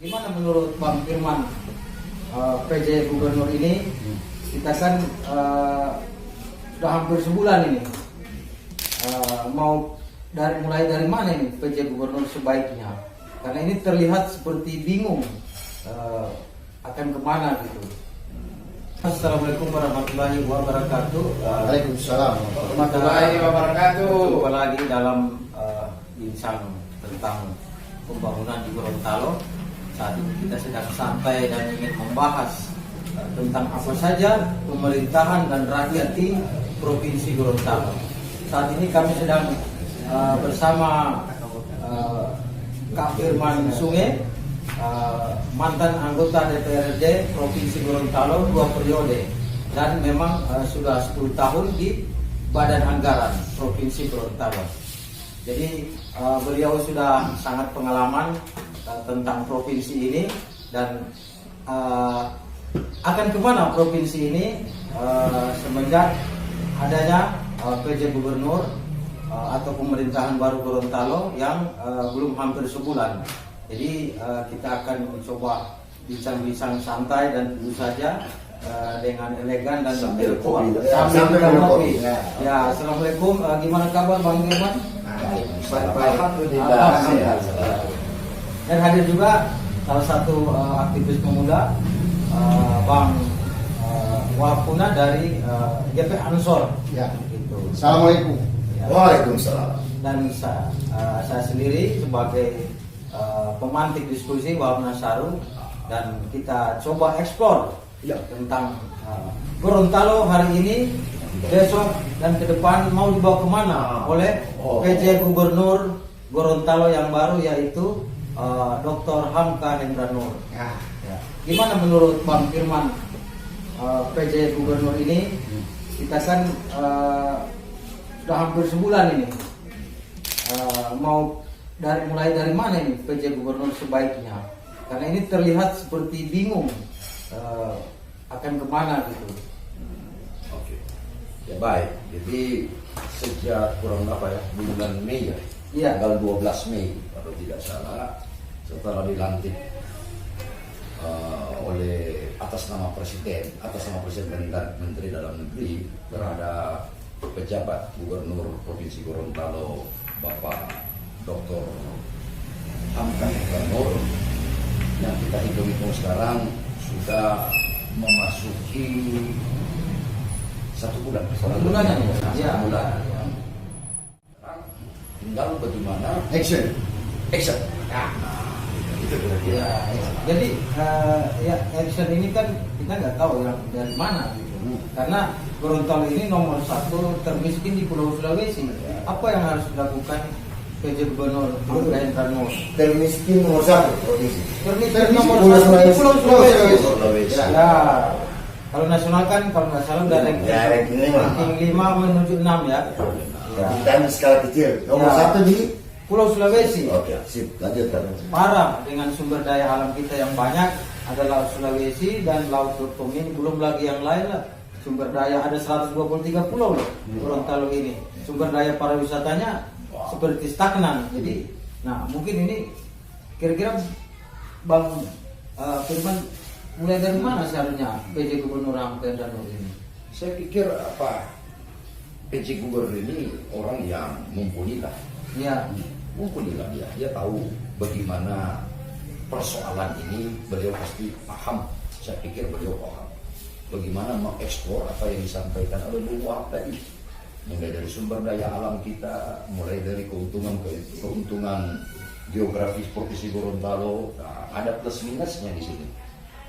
Gimana menurut Bang Firman, PJ Gubernur ini? Kita kan sudah hampir sebulan ini, mulai dari mana ini PJ Gubernur sebaiknya? Karena ini terlihat seperti bingung akan kemana gitu. Assalamualaikum warahmatullahi wabarakatuh. Waalaikumsalam warahmatullahi wabarakatuh. Jumpa lagi dalam bincang tentang pembangunan di Gorontalo. Saat ini kita sedang santai dan ingin membahas tentang apa saja pemerintahan dan rakyat di Provinsi Gorontalo. Saat ini kami sedang bersama Kak Firman Sunge, mantan anggota DPRD Provinsi Gorontalo 2 periode, dan memang sudah 10 tahun di Badan Anggaran Provinsi Gorontalo. Jadi beliau sudah sangat pengalaman tentang provinsi ini dan akan kemana provinsi ini semenjak adanya PJ Gubernur atau pemerintahan baru Gorontalo yang belum hampir sebulan. Jadi kita akan mencoba bincang-bincang santai dan tentu saja dengan elegan dan sambil kopi. Ya, assalamualaikum. Gimana kabar Bang Firman? Baik. Alhamdulillah. Dan hadir juga salah satu aktivis pemuda, Bang Wapuna dari GP Ansor. Ya. Gitu. Assalamualaikum. Ya. Waalaikumsalam. Dan saya sendiri sebagai pemantik diskusi Wahab Nasaru, dan kita coba eksplor tentang Gorontalo hari ini, besok dan ke depan mau dibawa kemana oleh PJ Gubernur Gorontalo yang baru, yaitu Dr. Hamka Hendra Nur. Ya. Gimana menurut Bang Firman, PJ Gubernur ini? Kita kan sudah hampir sebulan ini, mulai dari mana ini PJ Gubernur sebaiknya? Karena ini terlihat seperti bingung akan kemana gitu. Oke. Ya baik. Jadi sejak kurang bulan Mei Iya. tanggal 12 Mei kalau tidak salah, setelah dilantik oleh atas nama Presiden dan Menteri Dalam Negeri terhadap pejabat Gubernur Provinsi Gorontalo Bapak Dr. Hamka Hendra Nur, yang kita hitung sekarang sudah memasuki 1 bulan. Satu bulan ya? Iya. Tinggal bagaimana Action. Itu kira-kira. Jadi action ini kan kita nggak tahu yang dari mana gitu. Karena Gorontalo ini nomor 1 termiskin di Pulau Sulawesi. Apa yang harus dilakukan PJ Gubernur Hamka Hendra Nur? Termiskin nomor 1 provinsi. Termiskin nomor 1 di Pulau Sulawesi. Ya. Ya. Kalau nasional kan kalau nggak salah udah ranking 5 menuju 6 ya. Dan skala kecil. Nomor 1 di Pulau Sulawesi. Oke, sip. Lanjut. Parah dengan sumber daya alam kita yang banyak, ada Laut Sulawesi dan Laut Turtomin, belum lagi yang lain lah. Sumber daya ada 123 pulau loh Gorontalo ini. Sumber daya pariwisatanya seperti stagnan. Jadi, mungkin ini kira-kira Bang Firman, mulai dari mana seharusnya PJ Gubernur Hamka Hendra Nur ini? Saya pikir PJ Gubernur ini orang yang mumpuni lah. Ya. Mumpunilah dia tahu bagaimana persoalan ini, beliau pasti paham. Saya pikir beliau paham bagaimana mengeksplor apa yang disampaikan oleh Bu Wahab tadi, mulai dari sumber daya alam kita, mulai dari keuntungan geografis Provinsi Gorontalo. Ada plus minusnya di sini.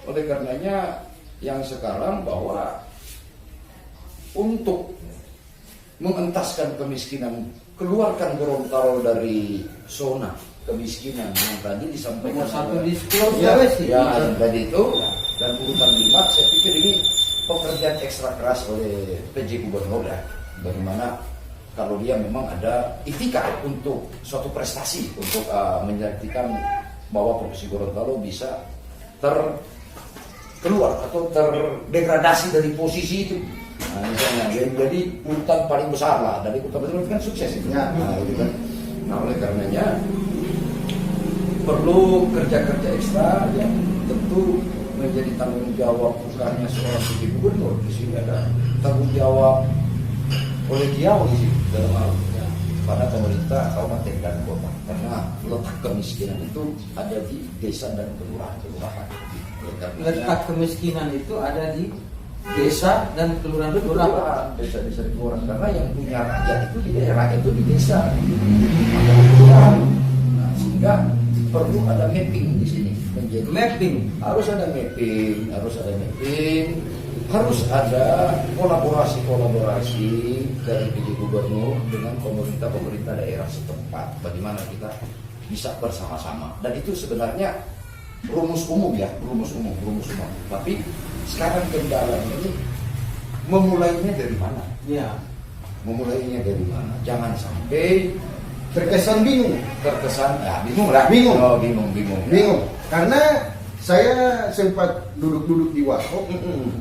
Oleh karenanya yang sekarang bahwa untuk mengentaskan kemiskinan, keluarkan Gorontalo dari zona kemiskinan yang tadi disampaikan Nomor 1 di Pulau Sulawesi. yang tadi itu, dan urutan 5, saya pikir ini pekerjaan ekstra keras oleh PJ Gubernur ya. Bagaimana kalau dia memang ada itikad untuk suatu prestasi untuk menjadikan bahwa Provinsi Gorontalo bisa keluar atau terdegradasi dari posisi itu. Misalnya jadi urutan paling besar lah dari urutan besar kan sukses itu. Ya. Gitu kan. Oleh karenanya perlu kerja-kerja ekstra yang tentu menjadi tanggung jawab bukannya seorang PJ Gubernur. Di sini ada tanggung jawab kolegial di sini dalam hal ini pada pemerintah kabupaten dan kota, karena letak kemiskinan itu ada di desa dan kelurahan. Letak kemiskinan itu ada di desa dan kelurahan. Desa-desa di kelurahan, karena yang punya rakyat itu di daerah, itu di desa, ada kelurahan. Nah, sehingga perlu ada mapping di sini. Menjadi Mapping. harus ada mapping, harus ada kolaborasi dari PJ Gubernur dengan pemerintah daerah setempat. Bagaimana kita bisa bersama-sama. Dan itu sebenarnya rumus umum. Tapi sekarang kendalanya ini memulainya dari mana? Ya. Jangan sampai Terkesan bingung. bingung lah. Bingung. Oh, bingung. Karena saya sempat duduk-duduk di warkop,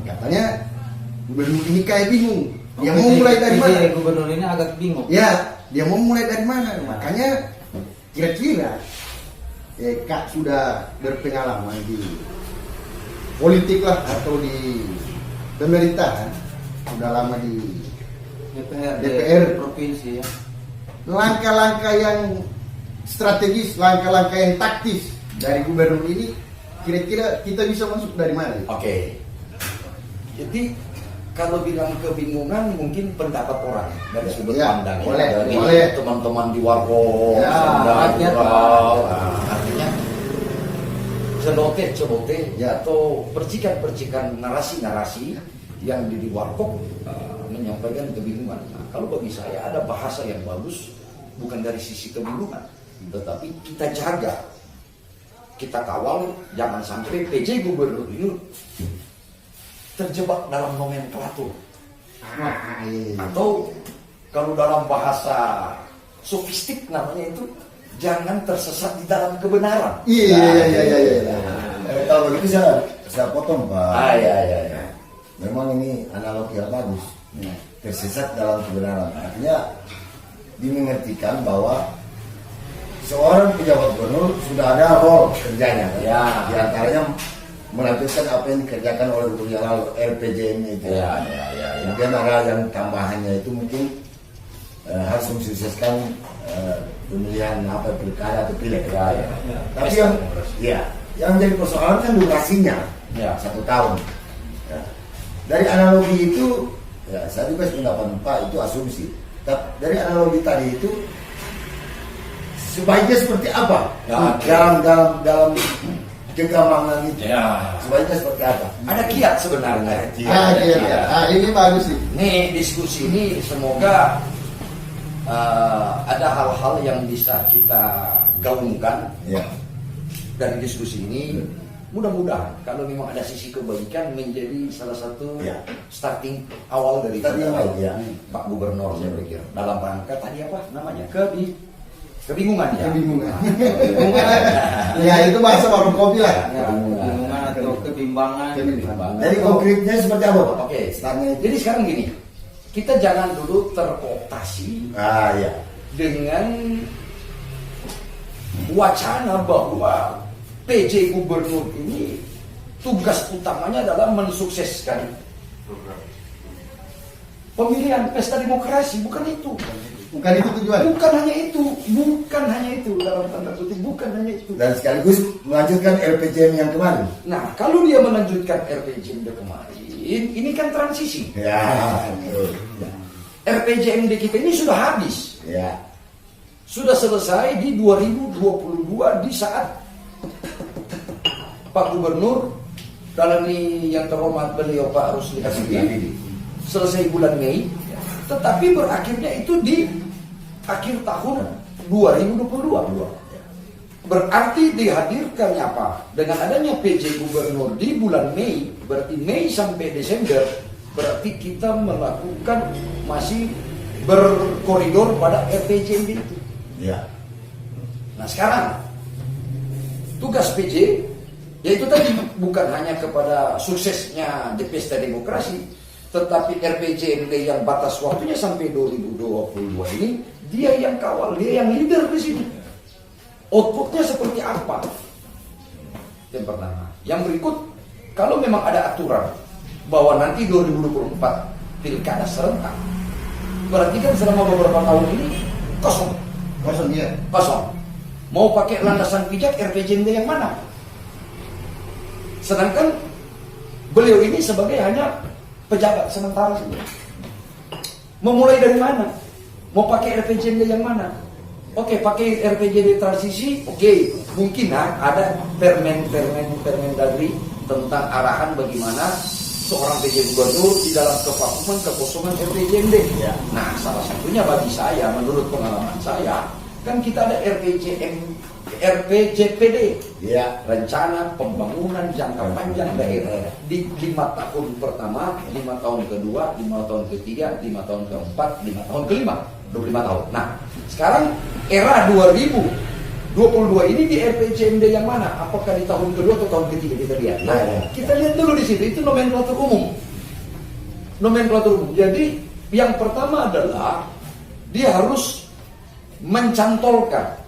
katanya gubernur ini kayak bingung. Dia mau mulai dari mana? Gubernur ini agak bingung. Ya, dia mau mulai dari mana? Makanya kira-kira Kak sudah berpengalaman di politik lah atau di pemerintahan, sudah lama di DPR provinsi ya. Langkah-langkah yang strategis, langkah-langkah yang taktis dari gubernur ini, kira-kira kita bisa masuk dari mana? Oke. Jadi kalau bilang kebingungan mungkin pendapat orang dari sudut Ya, pandang boleh, dari boleh. teman-teman di warkop, Ya, rakyat. artinya celote Ya. atau percikan-percikan narasi-narasi yang di warkop menyampaikan kebingungan. Nah, kalau bagi saya ada bahasa yang bagus bukan dari sisi kebingungan, tetapi kita jaga, kita kawal jangan sampai PJ Gubernur ini terjebak dalam nomenklatur. Atau kalau dalam bahasa sofistik namanya itu jangan tersesat di dalam kebenaran. Iya. Kalau begitu saya potong, Pak. Iya. Memang ini analogi yang bagus. Tersesat dalam kebenaran. Artinya dimengertikan bahwa seorang pejabat gubernur sudah ada role kerjanya. Ya. Di antaranya melanjutkan apa yang dikerjakan oleh gubernur yang lalu, RPJM itu. Ya. Kemudian ada yang tambahannya itu mungkin harus mensukseskan pemilihan apa pilkada atau pileg. Ya. Tapi yang menjadi persoalan kan durasinya, Ya. 1 tahun. Ya. Dari analogi itu, ya saya juga pendapat Pak itu asumsi. Tapi dari analogi tadi itu sebaiknya seperti apa? Ya. Dalam kegamangan itu. Ya. Sebaiknya seperti apa? Ada kiat sebenarnya. Ini bagus sih. Nih diskusi ini semoga ada hal-hal yang bisa kita gaungkan Ya. dari diskusi ini. Mudah-mudahan kalau memang ada sisi kebaikan menjadi salah satu Ya. starting awal dari Tadi yang baik, ya. Pak Gubernur saya pikir dalam rangka tadi apa namanya kebingungan ya. Kebingungan. Kebingungan. Ya itu bahasa warung kopi lah. Ya, kebingungan atau kebimbangan. Jadi konkretnya seperti apa, Pak? Oke, Startnya itu. jadi sekarang gini, kita jangan dulu terkooptasi Ya. dengan wacana bahwa PJ Gubernur ini tugas utamanya adalah mensukseskan pemilihan pesta demokrasi, bukan itu. Bukan itu tujuan. Bukan hanya itu dalam tanda kutip, bukan hanya itu. Dan sekaligus melanjutkan RPJM yang kemarin. Nah, kalau dia melanjutkan RPJMD kemarin, ini kan transisi. Ya. Betul. RPJMD kita ini sudah habis. Ya. Sudah selesai di 2022 di saat Pak Gubernur dalam ini yang terhormat beliau Pak Rusli Habibi selesai bulan Mei, tetapi berakhirnya itu di akhir tahun 2022. Berarti dihadirkannya apa? Dengan adanya PJ Gubernur di bulan Mei, berarti Mei sampai Desember, berarti kita melakukan masih berkoridor pada RPJMD itu. Ya. Nah sekarang tugas PJ yaitu tadi bukan hanya kepada suksesnya di pesta demokrasi, tetapi RPJMD yang batas waktunya sampai 2022 ini dia yang kawal, dia yang leader di sini. outputnya seperti apa? Yang pertama. Yang berikut, kalau memang ada aturan bahwa nanti 2024 pilkada serentak, berarti kan selama beberapa tahun ini kosong. Kosong dia. Kosong. Mau pakai landasan pijak RPJMD yang mana? Sedangkan beliau ini sebagai hanya pejabat sementara saja. Memulai dari mana? Mau pakai RPJMD yang mana? Oke, pakai RPJMD transisi, oke. Mungkin ada Permendagri tentang arahan bagaimana seorang PJ gubernur di dalam kevakuman kekosongan RPJMD. Ya. Nah, salah satunya bagi saya, menurut pengalaman saya, kan kita ada RPJPD, Ya. Rencana Pembangunan Jangka Panjang Daerah, di 5 tahun pertama, 5 tahun kedua, 5 tahun ketiga, 5 tahun keempat, 5 tahun kelima, 25 tahun. Nah, sekarang era 2022 ini di RPJMD yang mana? Apakah di tahun kedua atau tahun ketiga, kita lihat. Nah, kita lihat dulu di situ, itu nomenklatur umum. Nomenklatur umum. Jadi yang pertama adalah dia harus mencantolkan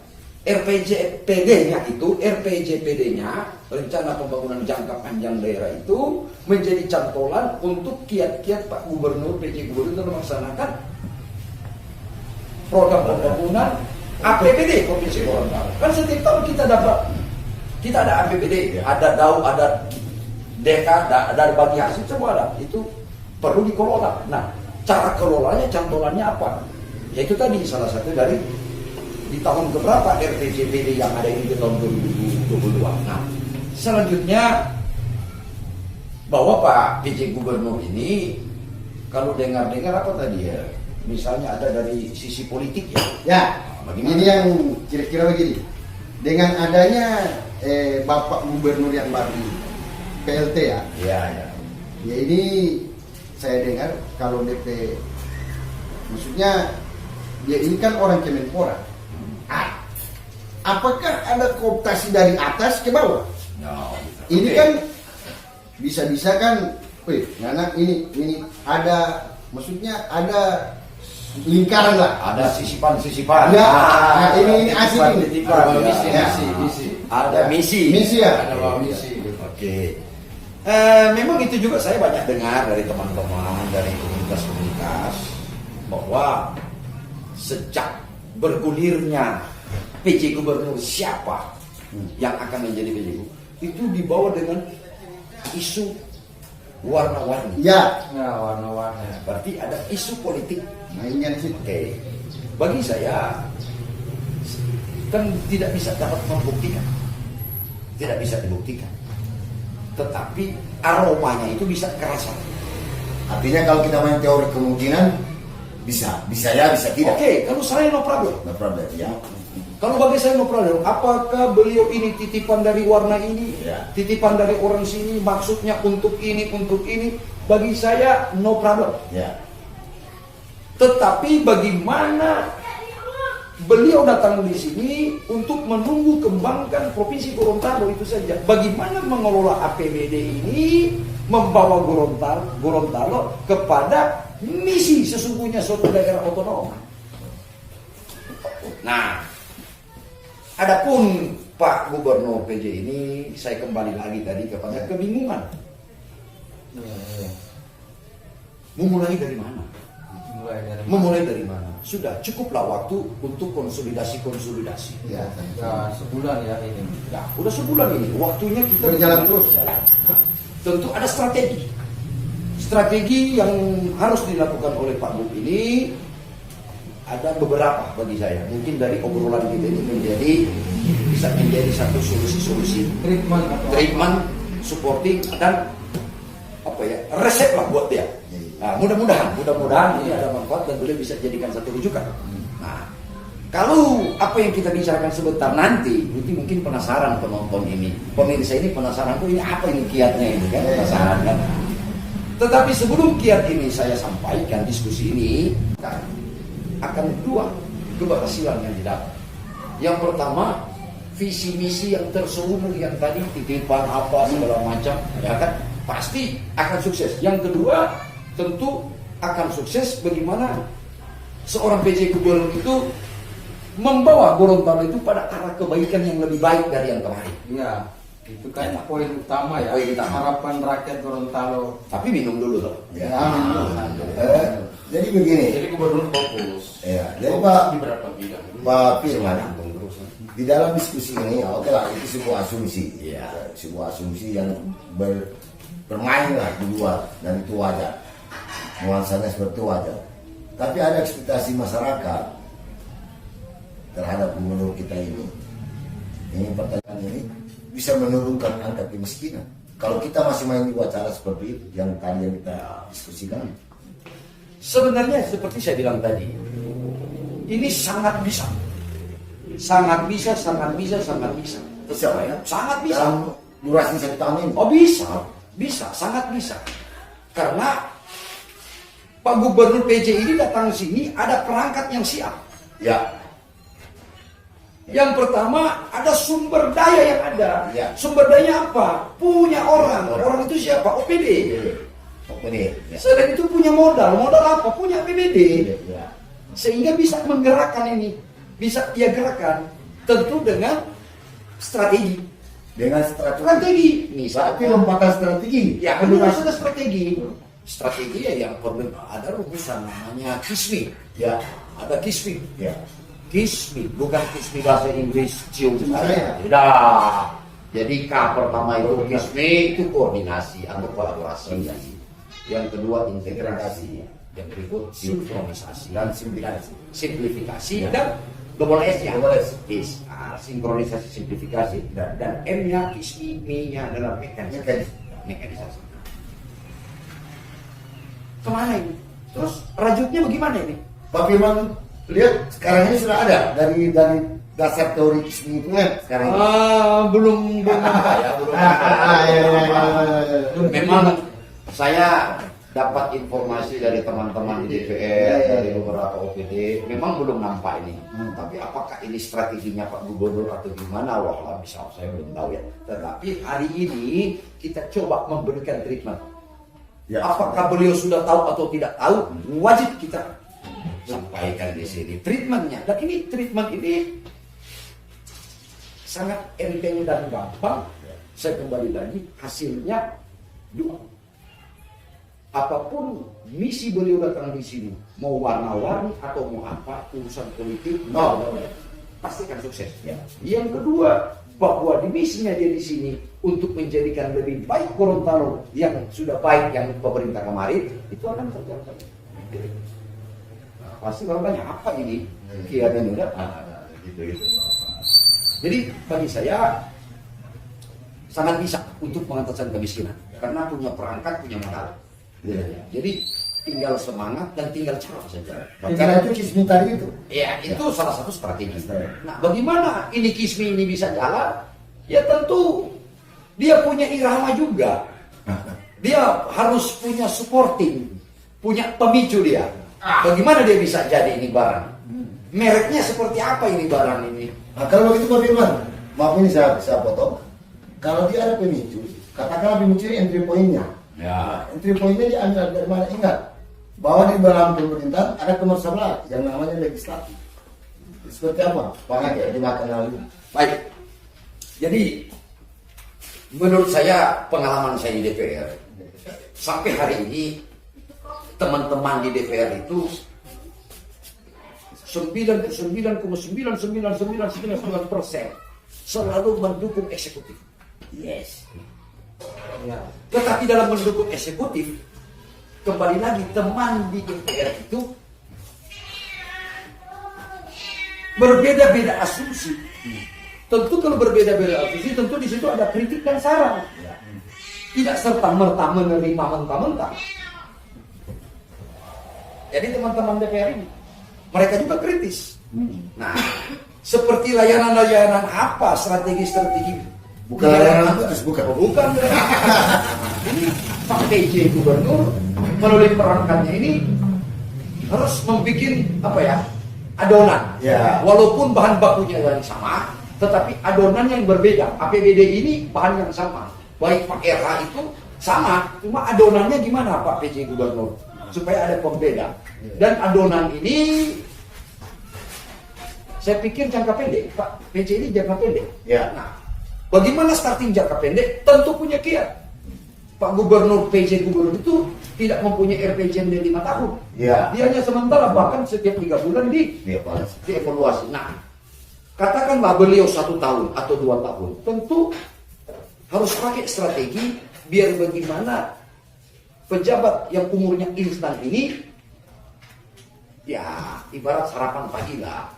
RPJPD-nya itu, RPJPD-nya, Rencana Pembangunan Jangka Panjang Daerah itu menjadi cantolan untuk kiat-kiat Pak Gubernur, PJ Gubernur melaksanakan program pembangunan APBD Provinsi Gorontalo. Kan setiap tahun kita ada APBD, ada DAU, ada DK, ada bagi hasil, semua ada. Itu perlu dikelola. Nah, cara kelolanya, cantolannya apa? Yaitu tadi salah satu dari di tahun keberapa RPJPD yang ada ini di tahun 2022. Nah, selanjutnya bahwa Pak PJ Gubernur ini kalau dengar-dengar apa tadi ya? Misalnya ada dari sisi politik ya. Ya, Bagaimana? ini yang kira-kira begini. Dengan adanya Bapak Gubernur yang baru, PLT ya. Iya, ya. Ya ini saya dengar kalau DP, maksudnya dia ini kan orang Kemenpora. Apakah ada kooptasi dari atas ke bawah? No, Ini oke. kan bisa-bisa kan, anak ini ada, maksudnya ada lingkaran lah. Ada sisipan-sisipan. Ya, nah, ini asik ini. Titipan, Ada ya. misi. Ada misi. Misi ya. Ada bawa misi. Oke. Memang itu juga saya banyak dengar dari teman-teman dari komunitas-komunitas bahwa sejak bergulirnya PJ Gubernur siapa yang akan menjadi PJ Gubernur itu dibawa dengan isu warna-warni. Ya, Ya, warna-warni. Berarti ada isu politik. nah ini yang situ. Oke. Bagi saya kan tidak bisa dapat membuktikan. Tidak bisa dibuktikan. Tetapi aromanya itu bisa kerasa. Artinya kalau kita main teori kemungkinan bisa ya, bisa tidak. Oke, kalau saya no problem. No problem ya. Kalau bagi saya no problem. Apakah beliau ini titipan dari warna ini, Ya. titipan dari orang sini, maksudnya untuk ini. Bagi saya no problem. Ya. Tetapi bagaimana beliau datang di sini untuk menunggu kembangkan Provinsi Gorontalo itu saja. Bagaimana mengelola APBD ini membawa Gorontalo kepada misi sesungguhnya suatu daerah otonom. Nah, adapun Pak Gubernur PJ ini saya kembali lagi tadi kepada kebingungan. Memulai dari mana? Memulai dari mana? Sudah cukuplah waktu untuk konsolidasi. Ya, Ya, sebulan ya ini. Ya, udah sebulan ini. Waktunya kita Berjalan terus. Tentu ada strategi. Strategi yang harus dilakukan oleh Pak Gub ini ada beberapa bagi saya. Mungkin dari obrolan kita ini bisa menjadi satu solusi-solusi treatment, supporting dan resep lah buat dia. Nah, mudah-mudahan ini ada manfaat dan boleh bisa jadikan satu rujukan. Nah, kalau apa yang kita bicarakan sebentar nanti mungkin penasaran penonton ini, pemirsa ini penasaran kok ini apa ini kiatnya ini kan, penasaran kan. Tetapi sebelum kiat ini saya sampaikan diskusi ini akan dua keberhasilan yang didapat. Yang pertama, visi misi yang tersusun yang tadi titipan apa segala macam ya kan pasti akan sukses. Yang kedua tentu akan sukses bagaimana seorang PJ Gubernur itu membawa Gorontalo itu pada arah kebaikan yang lebih baik dari yang kemarin. Iya, itu kan poin utama ya. Poin utama. Harapan rakyat Gorontalo. Tapi minum dulu loh. Ya. Ya. Jadi begini. Jadi gubernur fokus. Ya, jadi Pak Di berapa bidang? Firman, di dalam diskusi ini, ya oke lah, itu sebuah asumsi. Iya. Sebuah asumsi yang bermain lah di luar, dan itu wajar. Nuansanya seperti itu wajar. Tapi ada ekspektasi masyarakat terhadap gubernur kita ini. Ini pertanyaan ini bisa menurunkan angka kemiskinan. Kalau kita masih main di wacana seperti itu, yang tadi yang kita diskusikan. Sebenarnya seperti saya bilang tadi, ini sangat bisa. Sangat bisa, sangat bisa, sangat bisa. Bisa, Pak, ya? Sangat bisa. Dalam durasi 1 tahun ini. Oh bisa, bisa, sangat bisa. Karena Pak Gubernur PJ ini datang sini ada perangkat yang siap. Ya. Yang pertama ada sumber daya yang ada. Ya. Sumber daya apa? Punya orang. Orang itu siapa? OPD. Ini. Ya. Selain itu punya modal. Modal apa? Punya APBD. Ya. Sehingga bisa menggerakkan ini. Bisa dia gerakkan. Tentu dengan strategi. Dengan strategi. Strategi. Tapi Misalnya. lompatan strategi. Ya, kan harus ada strategi. Strategi ya yang perlu ada rumusan namanya KISMI. Ya. Ada KISMI. Ya. KISMI, bukan KISMI bahasa Inggris cium Saya. tidak. Jadi K pertama itu KISMI itu koordinasi atau kolaborasi. Yang kedua integrasi. Yang berikut sinkronisasi Dan simplifikasi. simplifikasi Ya. dan double S ya. Double S. Sinkronisasi simplifikasi dan M-nya KISMI, M-nya adalah mekanisasi. Mekanisasi. Kemana ini? Terus rajutnya bagaimana ini? Pak Firman, lihat sekarang ini sudah ada dari dasar teori KISMI itu kan sekarang ini. Belum nampak ya, belum nampak. Memang saya dapat informasi dari teman-teman di DPR, dari beberapa OPD, memang belum nampak ini. Tapi apakah ini strateginya Pak Gubernur atau gimana? Wah, bisa saya belum tahu ya. Tetapi hari ini kita coba memberikan treatment. Ya. Apakah beliau sudah tahu atau tidak tahu? Wajib kita sampaikan di sini treatmentnya. Dan ini treatment ini sangat enteng dan gampang. Saya kembali lagi hasilnya dua. Apapun misi beliau datang di sini, mau warna-warni atau mau apa urusan politik, pasti akan sukses. Ya. Yang kedua, bahwa di misinya dia di sini untuk menjadikan lebih baik Gorontalo yang sudah baik yang pemerintah kemarin itu akan tercapai. Nah, pasti kalau banyak apa ini kiannya udah gitu. Jadi bagi saya sangat bisa untuk mengatasi kemiskinan karena punya perangkat, punya modal. Jadi tinggal semangat dan tinggal cara saja. Karena itu KISMI tadi itu. Ya, itu salah satu strategi. Nah, bagaimana ini KISMI ini bisa jalan? Ya tentu dia punya irama juga. Dia harus punya supporting, punya pemicu dia. Bagaimana dia bisa jadi ini barang? Mereknya seperti apa ini barang ini? Nah, kalau begitu Pak Firman, maaf ini saya potong. Kalau dia ada pemicu, katakanlah pemicu ini entry point-nya. Ya. Entry point-nya diambil dari mana? Ingat bahwa di dalam pemerintahan ada nomor 11 yang namanya legislatif. Seperti apa? Pakai dimakan lalu. Baik. Jadi menurut saya pengalaman saya di DPR sampai hari ini teman-teman di DPR itu 99,99999% selalu mendukung eksekutif. Yes. Ya. Tetapi dalam mendukung eksekutif, kembali lagi teman di DPR itu berbeda-beda asumsi. Tentu kalau berbeda-beda asumsi, tentu di situ ada kritik dan saran. Tidak serta-merta menerima mentah-mentah. Jadi teman-teman DPR ini, mereka juga kritis. Nah, seperti layanan-layanan apa, strategi-strategi? Bukan layanan putus, bukan. Bukan. Ini Pak PJ Gubernur melalui perangkatnya ini harus membuat apa ya, adonan. Ya. Walaupun bahan bakunya yang sama, tetapi adonan yang berbeda. APBD ini bahan yang sama. Baik Pak RH itu sama, cuma adonannya gimana Pak PJ Gubernur supaya ada pembeda. Dan adonan ini Saya pikir jangka pendek, Pak PJ ini jangka pendek. Ya. Nah, bagaimana starting jangka pendek? Tentu punya kiat. Pak Gubernur PJ Gubernur itu tidak mempunyai RPJMD 5 tahun. Ya. Dia hanya sementara, bahkan setiap 3 bulan Dia balas. dievaluasi. Nah, katakanlah beliau 1 tahun atau 2 tahun, tentu harus pakai strategi biar bagaimana pejabat yang umurnya instan ini, ya ibarat sarapan pagi lah.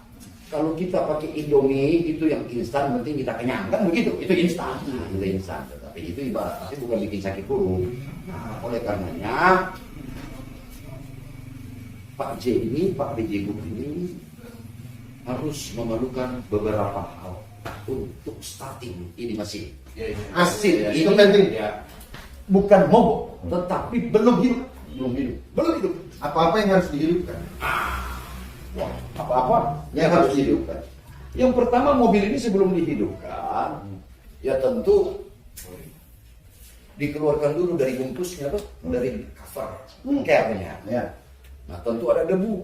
Kalau kita pakai Indomie itu yang instan, penting kita kenyang kan begitu, itu instan. Nah, itu instan, tapi itu ibarat tapi bukan bikin sakit perut. Nah, oleh karenanya Pak J ini, Pak PJ Gub ini harus memerlukan beberapa hal untuk starting. Ini masih hasil Itu ini penting. bukan mogok, tetapi belum hidup. Apa-apa yang harus dihidupkan. Wah, apa-apa Yang harus dihidupkan. Yang pertama, mobil ini sebelum dihidupkan, ya tentu dikeluarkan dulu dari bungkusnya tuh, dari cover, capnya. Ya. Nah, tentu ada debu.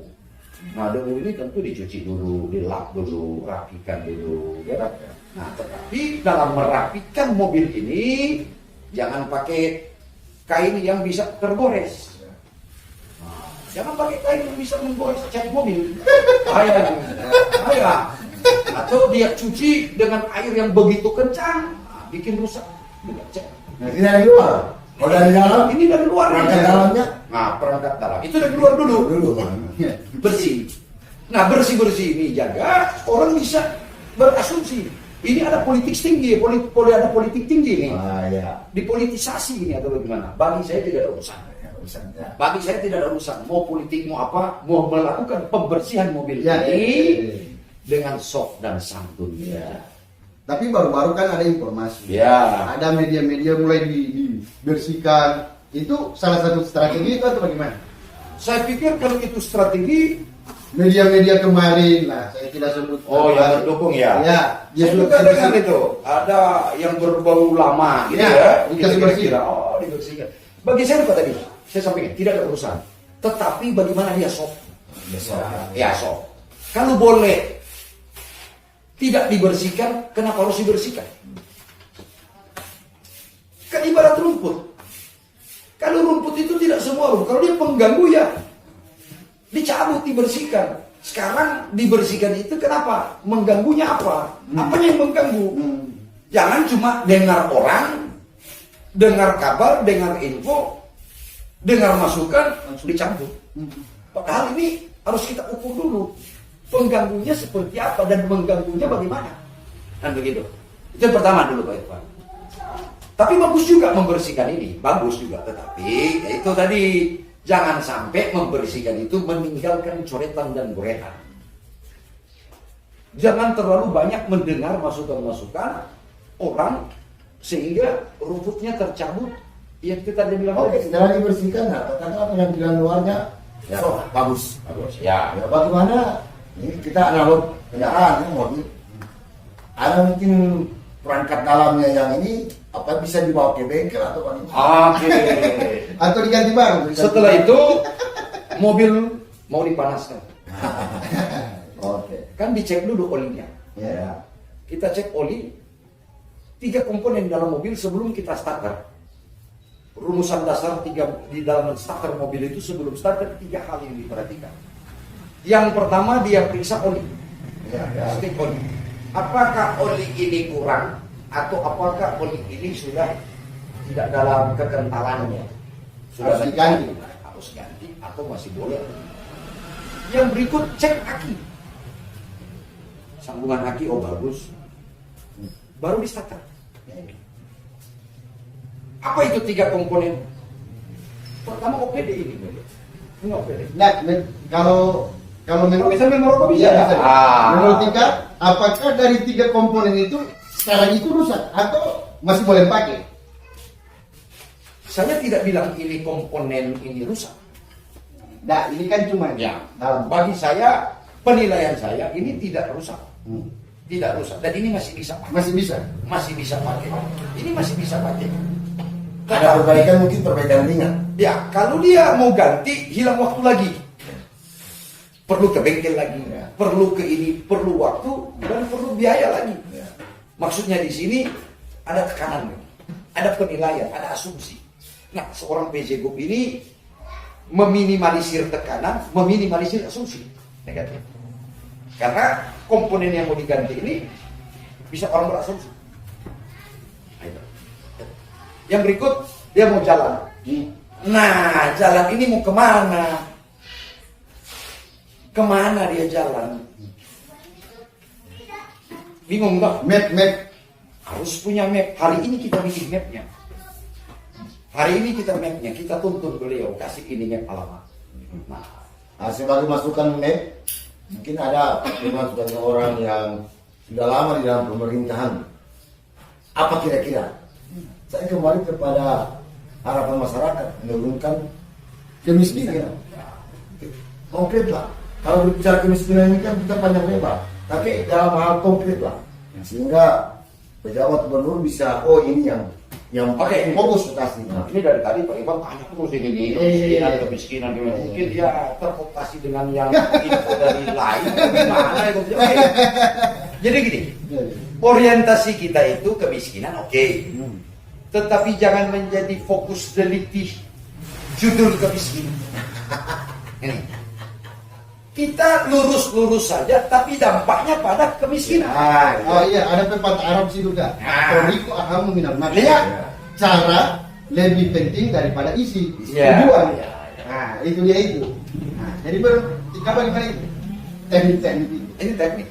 Nah, debu ini tentu dicuci dulu, dilap dulu, rapikan dulu, ya kan? Nah, tetapi dalam merapikan mobil ini jangan pakai kain yang bisa tergores. Nah, jangan pakai kain yang bisa menggores cat mobil. Bahaya. Atau dia cuci dengan air yang begitu kencang, bikin rusak. Nah, ini dari luar. Oh, dari dalam. Ini dari luar. Perangkat dalamnya. Nah, perangkat dalam itu dari luar dulu. Bersih. Nah, bersih-bersih ini jaga, orang bisa berasumsi. Ini ada politik tinggi, ada politik tinggi nih. Ah, ya. Dipolitisasi ini atau bagaimana? Bagi saya tidak ada urusan. Ya. Bagi saya tidak ada urusan. Mau politik, mau apa, mau melakukan pembersihan mobil Ya, ini dengan sok dan santun. Ya. Tapi baru-baru kan ada informasi. Ya. Ada media-media mulai dibersihkan. Itu salah satu strategi itu atau bagaimana? Saya pikir kalau itu strategi, Media-media kemarin, nah saya tidak sebut. oh yang mendukung ya. Ya, dia Saya sudah juga dengar bersih. itu ada yang berbau lama gitu Ya, ya. dikasih Kita bersih. kira, oh dibersihkan. Bagi saya apa tadi? Saya sampaikan tidak ada urusan. Tetapi bagaimana dia sok? Ya sok. Kalau boleh tidak dibersihkan, kenapa harus dibersihkan? Kan ibarat rumput. Kalau rumput itu tidak semua rumput. Kalau dia pengganggu ya dicabut, dibersihkan. Sekarang dibersihkan itu kenapa? Mengganggunya apa? Apanya yang mengganggu? Jangan cuma dengar orang, dengar kabar, dengar info, dengar masukan, langsung dicabut. Padahal ini harus kita ukur dulu. Pengganggunya seperti apa dan mengganggunya bagaimana? Kan begitu. Itu yang pertama dulu Pak Irfan. Tapi bagus juga membersihkan ini, bagus juga. Tetapi ya itu tadi, jangan sampai membersihkan itu meninggalkan coretan dan goretan. Jangan terlalu banyak mendengar masukan-masukan orang sehingga rumputnya tercabut. Yang kita bilang Oke, setelah dibersihkan, nah, katakanlah penampilan luarnya Ya. bagus. Ya. Ya, bagaimana? Ini kita analog kendaraan, ya, mobil. Ada mungkin perangkat dalamnya yang ini apa bisa dibawa ke bengkel atau bagaimana? Oke. Atau diganti baru. Setelah itu mobil mau dipanaskan. Oke. Kan dicek dulu olinya. Ya. Kita cek oli 3 komponen dalam mobil sebelum kita starter. Rumusan dasar 3 di dalam starter mobil itu sebelum starter 3 hal yang diperhatikan. Yang pertama dia periksa oli. Ya, ya. Stik oli. Apakah oli ini kurang atau apakah oli ini sudah tidak dalam kekentalannya? Sudah Harus diganti. Harus ganti atau masih boleh? Yang berikut cek aki. Sambungan aki oh bagus. Baru di starter. Apa itu 3 komponen? Pertama OPD ini. Ini OPD. Nah, kalau menurut Sambil merokok bisa. Iya, bisa. Ah. Menurut Tika, apakah dari 3 komponen itu sekarang itu rusak atau masih boleh pakai? Saya tidak bilang ini komponen ini rusak. Nah, ini kan cuma Ya, dalam. bagi saya penilaian saya ini tidak rusak. Tidak rusak dan ini masih bisa pakai. Masih bisa. Masih bisa pakai. Ini masih bisa pakai. Ada perbaikan, mungkin perbaikan ringan. Ya, kalau dia mau ganti hilang waktu lagi. perlu ke bengkel lagi, perlu ke ini, perlu waktu dan perlu biaya lagi. Maksudnya di sini ada tekanan, ada penilaian, ada asumsi. Nah, seorang PJ Group ini meminimalisir tekanan, meminimalisir asumsi negatif. Karena komponen yang mau diganti ini bisa orang berasumsi. Nah, itu. Yang berikut, dia mau jalan. Nah, jalan ini mau kemana? Kemana dia jalan? Bingung nggak? Map. Harus punya map. Hari ini kita bikin mapnya. Hari ini kita mapnya, kita tuntun beliau kasih ini map alamat. Nah, sebagai masukan map, mungkin ada masukan orang yang sudah lama di dalam pemerintahan. Apa kira-kira? Saya kembali kepada harapan masyarakat menurunkan kemiskinan. Konkret lah. Kalau berbicara kemiskinan ini kan kita panjang lebar, tapi dalam hal konkret lah, sehingga pejabat gubernur bisa, oh ini yang Oke. fokus utasi. Nah, ini dari tadi Pak Ivan tanya terus ini kemiskinan. Mungkin dia terprovokasi dengan yang info dari lain. Gimana itu? Oke. Jadi gini, orientasi kita itu kemiskinan, oke. Tetapi jangan menjadi fokus deliktif judul kemiskinan. Ini. Kita lurus-lurus saja, tapi dampaknya pada kemiskinan. Oh iya, ada pepatah Arab sih juga. Toriku ahamu minal makan. Lihat. Cara lebih penting daripada isi. Iya. Tujuan. Iya. Nah, itu dia itu. Nah, jadi bagaimana itu? Teknik-teknik itu. Ini teknik.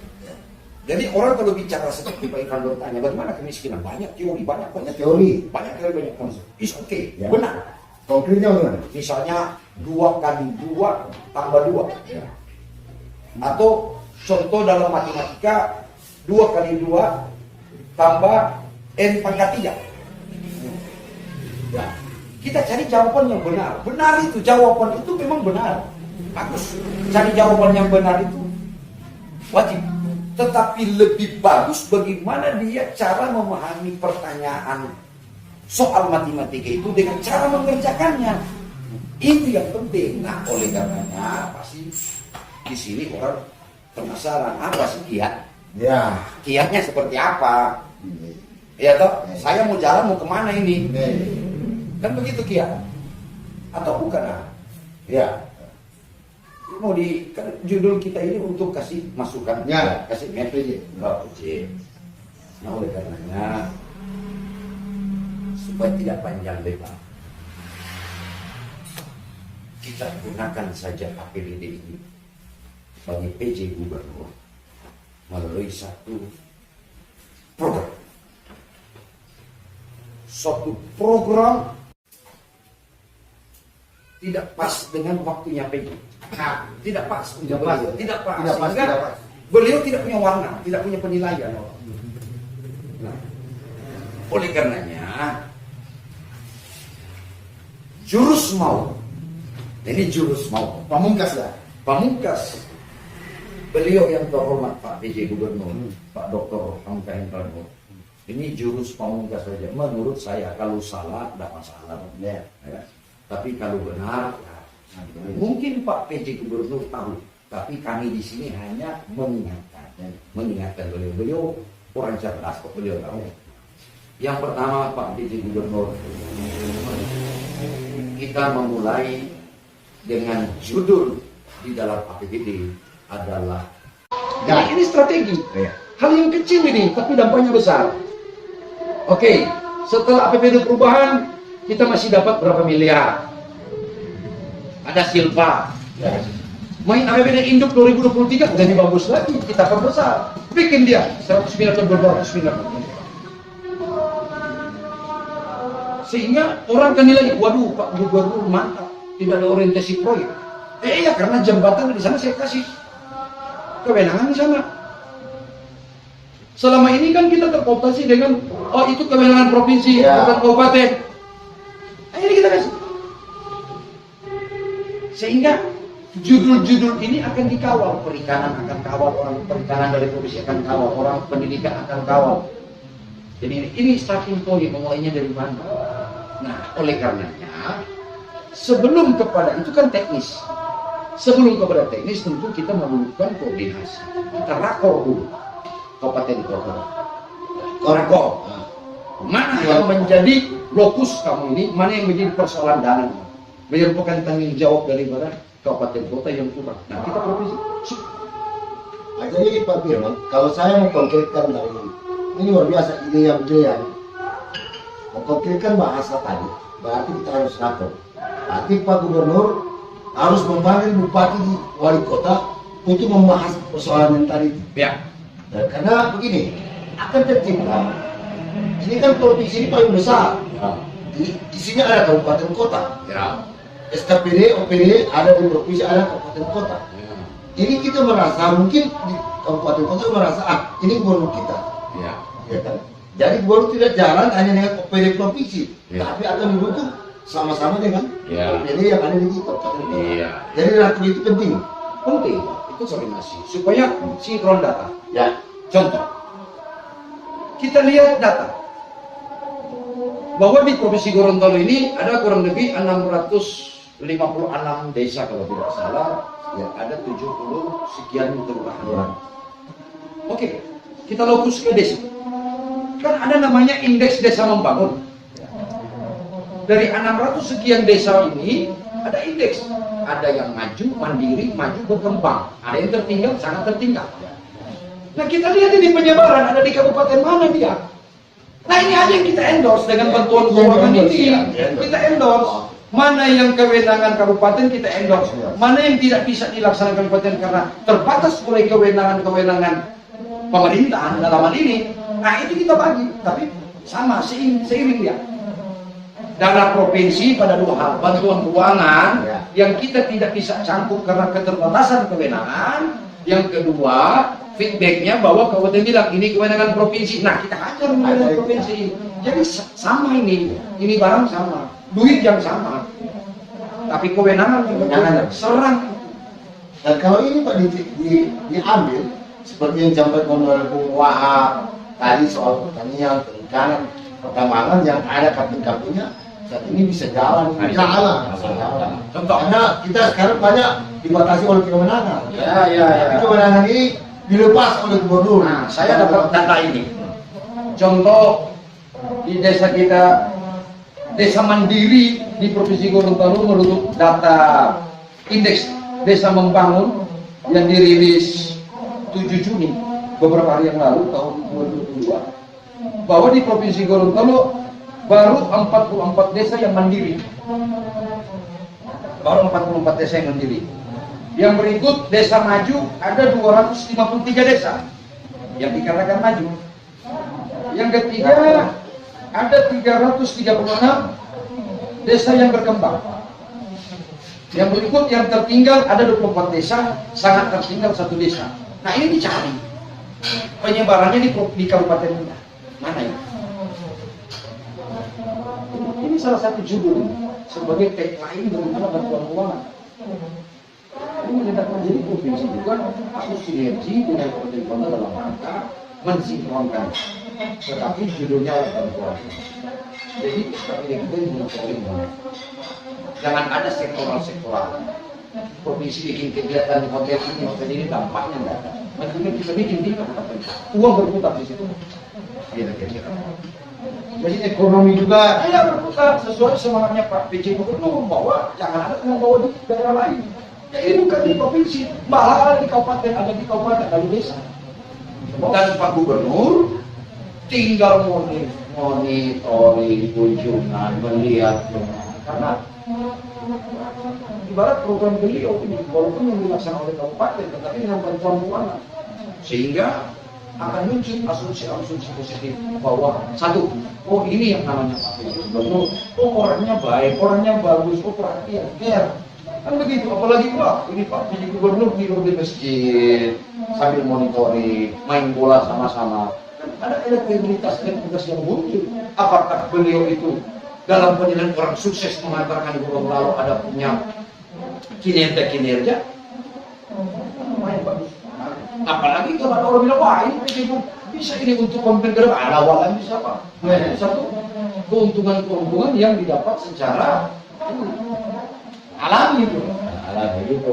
Jadi orang kalau bicara seperti Pak Ivan bertanya, bagaimana kemiskinan? Banyak teori, banyak teori. banyak konsep. Is oke, Ya. benar. Konkretnya bagaimana? Misalnya 2 kali 2 tambah 2. Atau contoh dalam matematika 2 kali 2 tambah n pangkat 3. Ya. Kita cari jawaban yang benar. Benar itu, jawaban itu memang benar. Bagus. Cari jawaban yang benar itu wajib. Tetapi lebih bagus bagaimana dia cara memahami pertanyaan soal matematika itu dengan cara mengerjakannya. Itu yang penting. Nah, oleh karenanya pasti di sini orang penasaran apa sih kiat? Ya. Kiatnya seperti apa? Ya toh, saya mau jalan mau kemana ini? Kan begitu kiat? Atau bukan? Ya. Mau kan judul kita ini untuk kasih masukan, Ya. kasih metode. Nah, oleh karenanya supaya tidak panjang lebar, kita gunakan saja APBD ini bagi PJ Gubernur melalui satu program. Suatu program tidak pas dengan waktunya PJ. Nah, tidak pas. Tidak pas. Tidak pas. Tidak pas, Sehingga tidak pas. beliau tidak punya warna, tidak punya penilaian. Nah, oleh karenanya jurus mau. Ini jurus mau. Pamungkas lah. Pamungkas beliau yang terhormat Pak PJ Gubernur, Pak Dr. Hamka Hendra. Ini jurus pamungkas saja. Menurut saya kalau salah tidak masalah. Ya. Tapi kalau benar, mungkin Pak PJ Gubernur tahu. Tapi kami di sini hanya mengingatkan beliau. Beliau orang cerdas kok, beliau tahu. Yang pertama Pak PJ Gubernur, kita memulai dengan judul di dalam APBD adalah ini strategi. Hal yang kecil ini tapi dampaknya besar. Oke, setelah APBD perubahan kita masih dapat berapa miliar? Ada Silva. Main APBD Induk 2023 udah lebih bagus lagi, kita perbesar. Bikin dia 100 miliar atau 200 miliar. Sehingga orang kan nilai, waduh Pak Gubernur mantap, tidak ada orientasi proyek. Iya, karena jembatan di sana saya kasih kewenangan di sana. Selama ini kan kita terkooptasi dengan, oh itu kewenangan provinsi, bukan kabupaten. Ini kita kasih. Sehingga judul-judul ini akan dikawal, perikanan akan kawal, orang perikanan dari provinsi akan kawal, orang pendidikan akan kawal. Jadi ini starting point, memulainya dari mana? Nah, oleh karenanya sebelum kepada itu kan teknis. Sebelum kepada teknis tentu kita memerlukan koordinasi. Kita rakor dulu kabupaten kota. Rakor. Mana yang menjadi lokus kamu ini? Mana yang menjadi persoalan dana? Merupakan tanggung jawab daripada kabupaten kota yang kurang. Nah kita provinsi. Nah, jadi Pak Firman, kalau saya mengkonkretkan dari ini luar biasa ide yang brilian. Mengkonkretkan bahasa tadi, berarti kita harus rakor. Berarti Pak Gubernur harus memanggil bupati di wali kota untuk membahas persoalan yang tadi. Ya. Dan karena begini, akan tercipta. Ini kan provinsi ini paling besar. Ya. Di sini ada kabupaten kota. Ya. SKPD, OPD ada di provinsi, ada kabupaten kota. Ini kita merasa mungkin di kabupaten kota merasa ini gubernur kita. Ya. Ya kan? Jadi gubernur tidak jalan hanya dengan OPD provinsi, Ya. tapi akan didukung sama-sama dengan Ya. OPD yang ada di kabupaten kota. Iya. Jadi rakor itu penting. Penting itu koordinasi supaya sinkron data. Ya. Contoh, kita lihat data bahwa di Provinsi Gorontalo ini ada kurang lebih 656 desa kalau tidak salah, ya ada 70 sekian kelurahan. Oke, kita lokus ke desa. Kan ada namanya indeks desa membangun. Dari 600 sekian desa ini ada indeks. Ada yang maju, mandiri, maju, berkembang. Ada yang tertinggal, sangat tertinggal. Nah kita lihat ini penyebaran ada di kabupaten mana dia. Nah ini aja yang kita endorse dengan bantuan keuangan ini. Kita endorse. Mana yang kewenangan kabupaten kita endorse. Mana yang tidak bisa dilaksanakan kabupaten karena terbatas oleh kewenangan-kewenangan pemerintahan dalam hal ini. Nah itu kita bagi. Tapi sama, seiring dia. Dana provinsi pada dua hal, bantuan keuangan yang kita tidak bisa campur karena keterbatasan kewenangan. Yang kedua, feedbacknya bahwa kabupaten bilang ini kewenangan provinsi. Nah kita hajar kewenangan provinsi. Jadi sama ini barang sama, duit yang sama, tapi kewenangan serang. Dan kalau ini Pak diambil seperti yang disampaikan oleh Bung Wahab tadi soal pertanian, perikanan, pertambangan yang ada kartu-kartunya saat ini bisa jalan. Contoh. Karena kita sekarang banyak dibatasi oleh kewenangan. Tapi Ya. kewenangan ini dilepas oleh gubernur. Nah, saya dapat data ini. Contoh di desa kita, desa mandiri di Provinsi Gorontalo menurut data indeks desa membangun yang dirilis 7 Juni beberapa hari yang lalu tahun 2022 bahwa di Provinsi Gorontalo baru 44 desa yang mandiri. Baru 44 desa yang mandiri. Yang berikut desa maju ada 253 desa yang dikatakan maju. Yang ketiga ada 336 desa yang berkembang. Yang berikut yang tertinggal ada 24 desa, sangat tertinggal 1 desa. Nah ini dicari penyebarannya di kabupaten mana ini? Ini salah satu judul sebagai tagline bagaimana bantuan keuangan. Ini menyatakan jadi provinsi juga harus sinergi dengan kabupaten kota dalam rangka mensinkronkan. Tetapi judulnya bantuan. Jadi kami kita ini jangan ada sektoral. Provinsi bikin kegiatan di hotel ini dampaknya enggak ada. Meskipun kita bikin di kabupaten, uang berputar di situ. Kira-kira. Jadi ekonomi juga berputar sesuai semangatnya Pak PJ Gubernur bahwa jangan ada yang bawa di daerah lain. Ya ini bukan di provinsi, malah ada di kabupaten, ada di desa. Dan Pak Gubernur tinggal monitoring kunjungan, melihat karena ibarat program beliau ini walaupun yang dilaksanakan oleh kabupaten tetapi dengan bantuan keuangan sehingga akan muncul asumsi positif bahwa satu, oh ini yang namanya Pak Gubernur, oh orangnya baik, orangnya bagus, oh perhatian, care. Kan begitu, apalagi Pak, ini Pak Gubernur tidur di masjid sambil monitoring, main bola sama-sama. Kan ada elektabilitas yang muncul. Apakah beliau itu dalam penilaian orang sukses mengatakan Gorontalo ada punya kinerja? Main bagus. Apalagi kalau ada orang bilang, wah ini bisa ini untuk pemimpin ke depan, ada awalan bisa Pak. Satu, keuntungan yang didapat secara alami itu. Alami itu.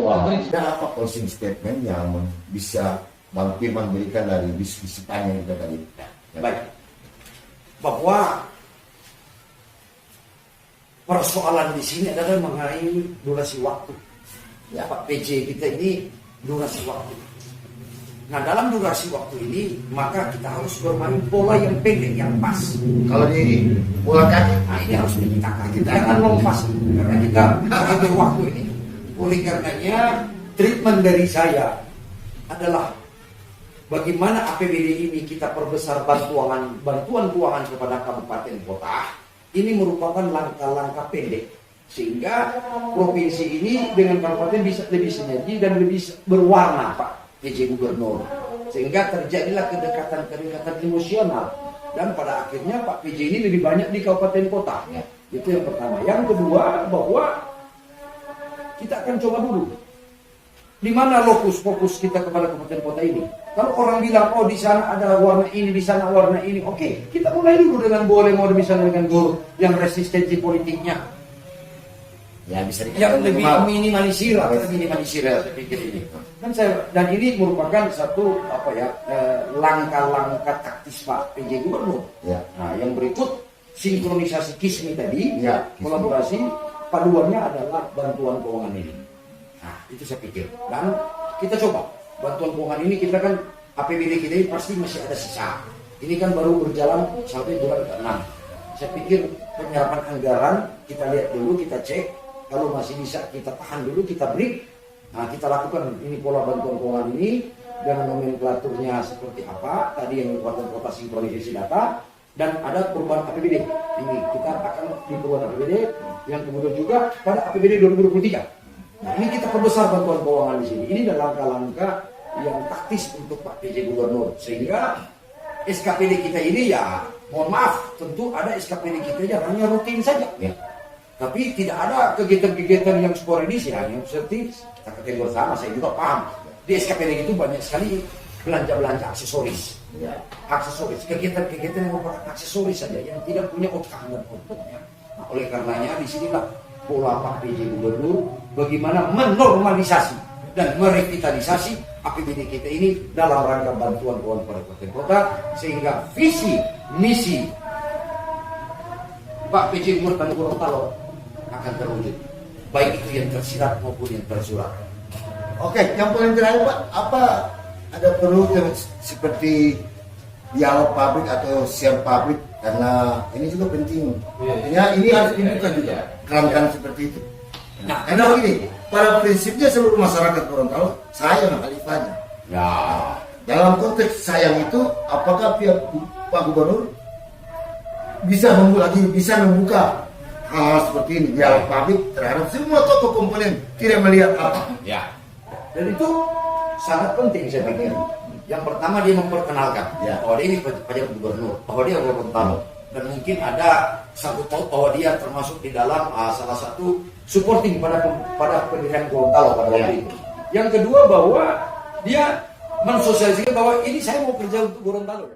Ada apa closing statement yang bisa Bang Firman berikan dari diskusi panjang kita tadi? Baik, bahwa persoalan di sini adalah mengenai durasi waktu. Ya, Pak PJ kita ini durasi waktu. Nah, dalam durasi waktu ini maka kita harus bermain pola yang pendek, yang pas. Kalau di bola kaki, Nah, ini harus diciptakan. Kita akan lompas karena kita mengatur waktu ini. Oleh karenanya, treatment dari saya adalah bagaimana APBD ini kita perbesar bantuan keuangan kepada kabupaten kota. Ini merupakan langkah-langkah pendek sehingga provinsi ini dengan kabupaten bisa lebih sinergi dan lebih berwarna, Pak PJ Gubernur, sehingga terjadilah kedekatan emosional dan pada akhirnya Pak PJ ini lebih banyak di kabupaten kota. Itu yang pertama. Yang kedua, bahwa kita akan coba dulu di mana lokus fokus kita kepada kabupaten kota ini. Kalau orang bilang, oh di sana ada warna ini, di sana warna ini, oke, kita mulai dulu dengan boleh mau misalnya dengan gol yang resistensi politiknya, ya bisa yang lebih minimal. minimalisir, saya pikir ini. Dan ini merupakan satu langkah-langkah taktis Pak PJ Gubernur. Ya. Nah, yang berikut sinkronisasi KISMI tadi, Ya, KISMI. kolaborasi, paduannya adalah bantuan keuangan ini. Nah, itu saya pikir. Dan kita coba bantuan keuangan ini, kita kan APBD kita ini pasti masih ada sisa. Ini kan baru berjalan sampai bulan ke-6. Saya pikir penyerapan anggaran kita lihat dulu, kita cek. Kalau masih bisa kita tahan dulu, kita break. Nah, kita lakukan ini pola bantuan keuangan ini dengan nomenklaturnya seperti apa. Tadi yang kabupaten kota sinkronisasi data dan ada perubahan APBD. Ini kita akan di perubahan APBD yang kemudian juga pada APBD 2023. Nah, ini kita perbesar bantuan keuangan di sini. Ini adalah langkah-langkah yang taktis untuk Pak PJ Gubernur, sehingga SKPD kita ini ya, mohon maaf, tentu ada SKPD kita yang hanya rutin saja. Ya. Tapi tidak ada kegiatan-kegiatan yang sporadis ya, yang seperti kita ketahui bersama, saya juga paham. Di SKPD itu banyak sekali belanja-belanja aksesoris. Ya. Aksesoris, kegiatan-kegiatan yang merupakan aksesoris saja, yang tidak punya outcome dan outputnya. Nah, oleh karenanya disinilah pola Pak PJ Gubernur bagaimana menormalisasi dan merevitalisasi APBD kita ini dalam rangka bantuan keuangan pada kabupaten kota, sehingga visi misi Pak PJ Gubernur Gorontalo akan terwujud, baik itu yang tersirat maupun yang tersurat. Oke, yang paling terakhir Pak, apa ada perlu yang seperti dialog publik atau share publik, karena ini juga penting. Artinya ini harus dibuka juga keran-keran seperti itu. Nah, Karena begini, pada prinsipnya seluruh masyarakat Gorontalo sayang khalifahnya. ya, Dalam konteks sayang itu, apakah pihak Pak Gubernur bisa membuka hal seperti ini, dialog publik terhadap semua tokoh komponen, tidak melihat apa? ya. Dan itu sangat penting saya pikir. Yang pertama dia memperkenalkan bahwa dia ini pejabat gubernur, bahwa dia Gorontalo, dan mungkin ada satu tahu bahwa dia termasuk di dalam salah satu supporting pada pendirian Gorontalo pada waktu itu. Yang kedua bahwa dia mensosialisasikan bahwa ini saya mau kerja untuk Gorontalo.